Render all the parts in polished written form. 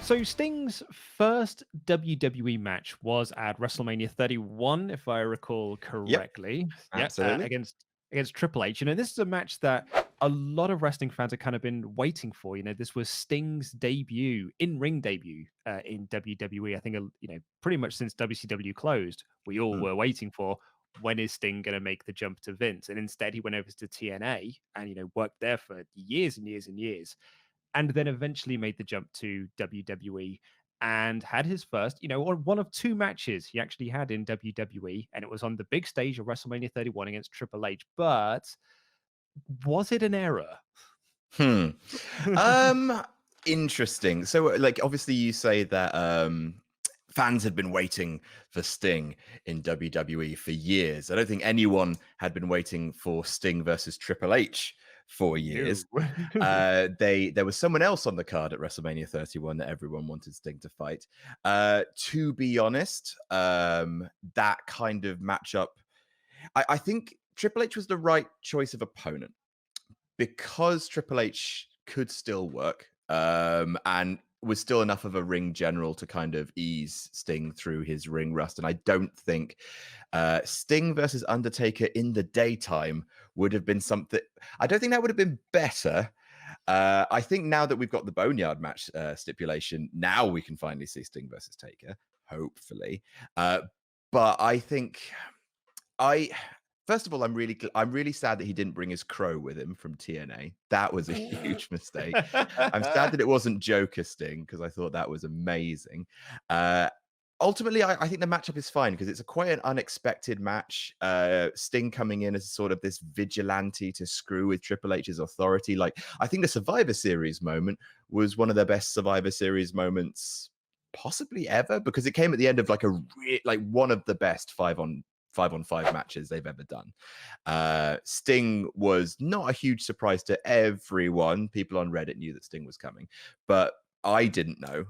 So Sting's first WWE match was at WrestleMania 31, if I recall Yep, correctly. Yeah, absolutely. against Triple H. This is a match that a lot of wrestling fans have kind of been waiting for. This was Sting's debut, in-ring debut in WWE. I think pretty much since WCW closed, we all Mm. were waiting for when is Sting going to make the jump to Vince, and instead he went over to TNA and worked there for years and years and years and then eventually made the jump to WWE and had his first, or one of two matches he actually had in WWE, and it was on the big stage of WrestleMania 31 against Triple H. But was it an error? Hmm. Um, Interesting. So, like, obviously, you say that fans had been waiting for Sting in WWE for years. I don't think anyone had been waiting for Sting versus Triple H for No. years. There was someone else on the card at WrestleMania 31 that everyone wanted Sting to fight. To be honest, that kind of matchup, I think Triple H was the right choice of opponent because Triple H could still work and was still enough of a ring general to kind of ease Sting through his ring rust. And I don't think Sting versus Undertaker in the daytime would have been something. I don't think that would have been better. I think now that we've got the Boneyard match stipulation, now we can finally see Sting versus Taker, hopefully. But I think First of all, I'm really sad that he didn't bring his crow with him from TNA. That was a huge mistake. I'm sad that it wasn't Joker Sting because I thought that was amazing. Ultimately, I think the matchup is fine because it's quite an unexpected match. Sting coming in as sort of this vigilante to screw with Triple H's authority. Like, I think the Survivor Series moment was one of the best Survivor Series moments possibly ever because it came at the end of like one of the best five-on-five matches they've ever done. Sting was not a huge surprise to everyone. People on Reddit knew that Sting was coming, but I didn't know.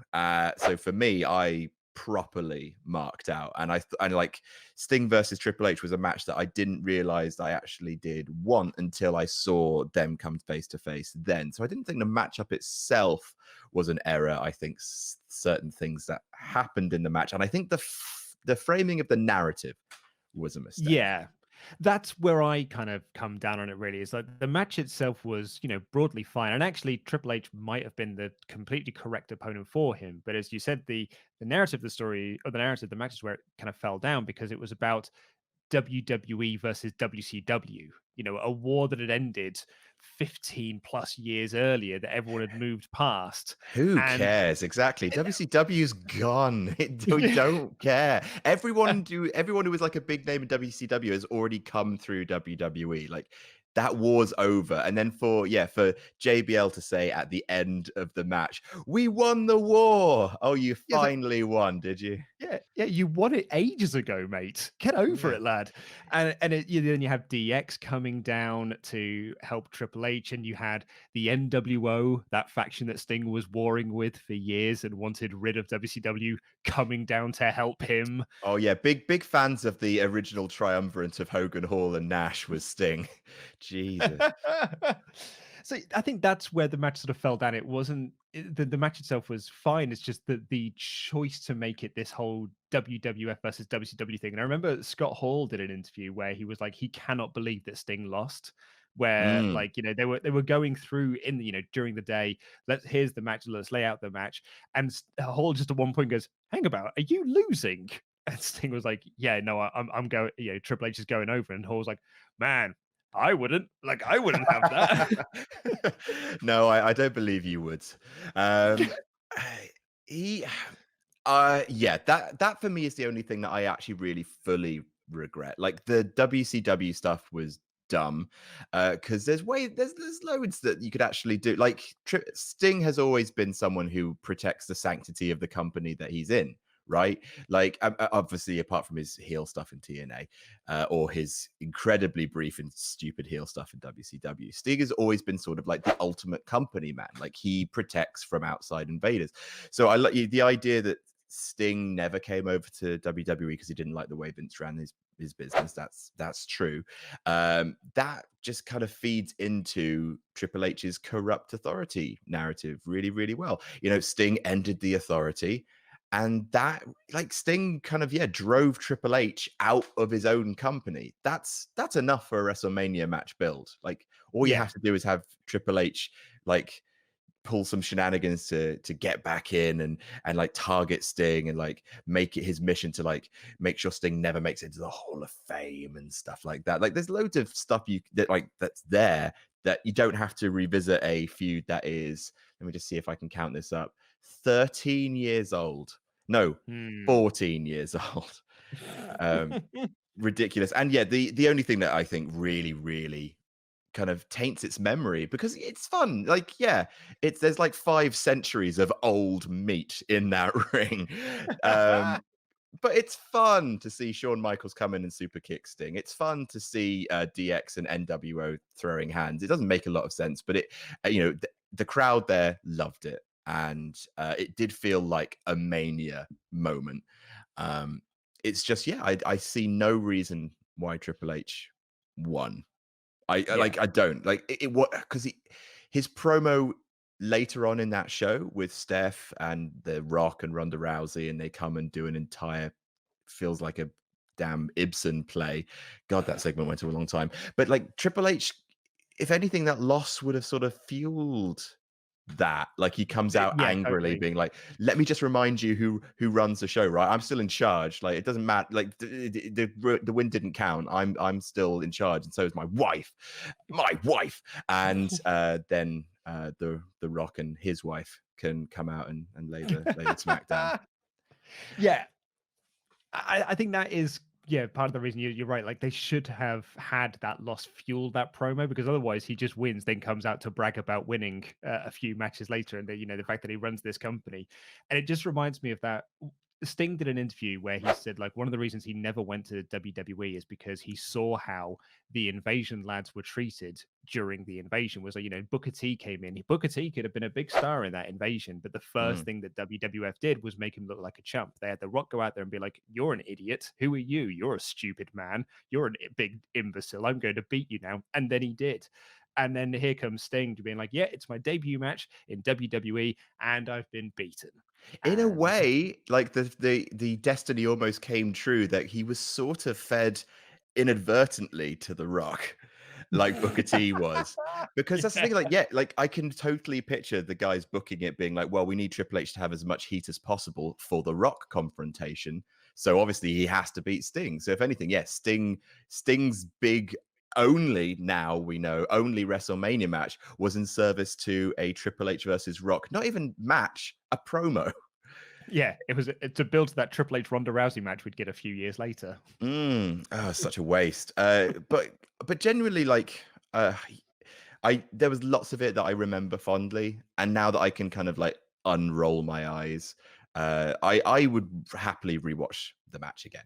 So for me, I properly marked out, and like Sting versus Triple H was a match that I didn't realize I actually did want until I saw them come face to face then. So I didn't think the matchup itself was an error. I think certain things that happened in the match, and I think the framing of the narrative was a mistake. Yeah. That's where I kind of come down on it, really. Is like the match itself was, broadly fine. And actually, Triple H might have been the completely correct opponent for him. But as you said, the narrative of the story, or the narrative of the match is where it kind of fell down because it was about WWE versus WCW, a war that had ended 15 plus years earlier that everyone had moved past. Who And cares? Exactly. WCW's gone. We don't care. Everyone who was like a big name in WCW has already come through WWE. Like that war's over. And then for JBL to say at the end of the match, "We won the war." Oh, you finally won, did you? Yeah, you won it ages ago, mate. Get over Yeah. it, lad. And then you have DX coming down to help Triple H, and you had the NWO, that faction that Sting was warring with for years and wanted rid of WCW, coming down to help him. Oh yeah, big fans of the original triumvirate of Hogan, Hall, and Nash was Sting. Jesus. So I think that's where the match sort of fell down. It wasn't the match itself was fine. It's just that the choice to make it this whole WWF versus WCW thing. And I remember Scott Hall did an interview where he was like, he cannot believe that Sting lost. Where they were going through in during the day. Here's the match. Let's lay out the match. And Hall just at one point goes, "Hang about, are you losing?" And Sting was like, "Yeah, no, I'm going. Triple H is going over." And Hall's like, "Man, I wouldn't have that." No, I don't believe you would. That for me is the only thing that I actually really fully regret. Like the WCW stuff was dumb because there's loads that you could actually do. Like Sting has always been someone who protects the sanctity of the company that he's in. Right, like obviously, apart from his heel stuff in TNA or his incredibly brief and stupid heel stuff in WCW, Sting has always been sort of like the ultimate company man. Like he protects from outside invaders. So I like the idea that Sting never came over to WWE because he didn't like the way Vince ran his his business. That's true. That just kind of feeds into Triple H's corrupt authority narrative really, really well. You know, Sting ended the authority, and that, like, Sting kind of drove Triple H out of his own company. That's enough for a WrestleMania match build. Like, all you Yeah. have to do is have Triple H like pull some shenanigans to get back in and like target Sting and like make it his mission to like make sure Sting never makes it to the Hall of Fame and stuff like that. Like, there's loads of stuff that's there that you don't have to revisit a feud that is, let me just see if I can count this up, 13 years old. No, Hmm. 14 years old. Um, ridiculous. And yeah, the only thing that I think really, really kind of taints its memory, because it's fun. Like, yeah, there's like 5 centuries of old meat in that ring. But it's fun to see Shawn Michaels come in and super kick Sting. It's fun to see DX and NWO throwing hands. It doesn't make a lot of sense, but it, the crowd there loved it, and it did feel like a Mania moment. It's just, I see no reason why Triple H won. Yeah. I don't like it, what, because his promo later on in that show with Steph and The Rock and Ronda Rousey, and they come and do an entire, feels like a damn Ibsen play. God, that segment went a long time. But like, Triple H, if anything, that loss would have sort of fueled that. Like, he comes out Yeah, angrily totally. being like, let me just remind you who runs the show, right? I'm still in charge. Like, it doesn't matter. Like, the win didn't count. I'm still in charge, and so is my wife. And then the Rock and his wife can come out and lay the smack down. Yeah, I think that is, yeah, part of the reason you're right. Like, they should have had that loss fuel that promo, because otherwise he just wins, then comes out to brag about winning a few matches later, and the fact that he runs this company. And it just reminds me of that. Sting did an interview where he said, like, one of the reasons he never went to WWE is because he saw how the Invasion lads were treated during the Invasion. Was like, Booker T came in. Booker T could have been a big star in that Invasion, but the first thing that WWF did was make him look like a chump. They had The Rock go out there and be like, "You're an idiot. Who are you? You're a stupid man. You're a big imbecile. I'm going to beat you now." And then he did. And then here comes Sting being like, "Yeah, it's my debut match in WWE, and I've been beaten." In a And way, like, the destiny almost came true, that he was sort of fed inadvertently to The Rock, like Booker T was. Because that's the yeah, thing, like, yeah, like, I can totally picture the guys booking it being like, well, we need Triple H to have as much heat as possible for the Rock confrontation. So obviously he has to beat Sting. So if anything, yes, Sting's big, only, now we know, only WrestleMania match was in service to a Triple H versus Rock, not even match, a promo. yeah, it was to build to that Triple H Ronda Rousey match we'd get a few years later. Oh, such a waste. But genuinely, like, there was lots of it that I remember fondly, and now that I can kind of like unroll my eyes, I would happily rewatch the match again.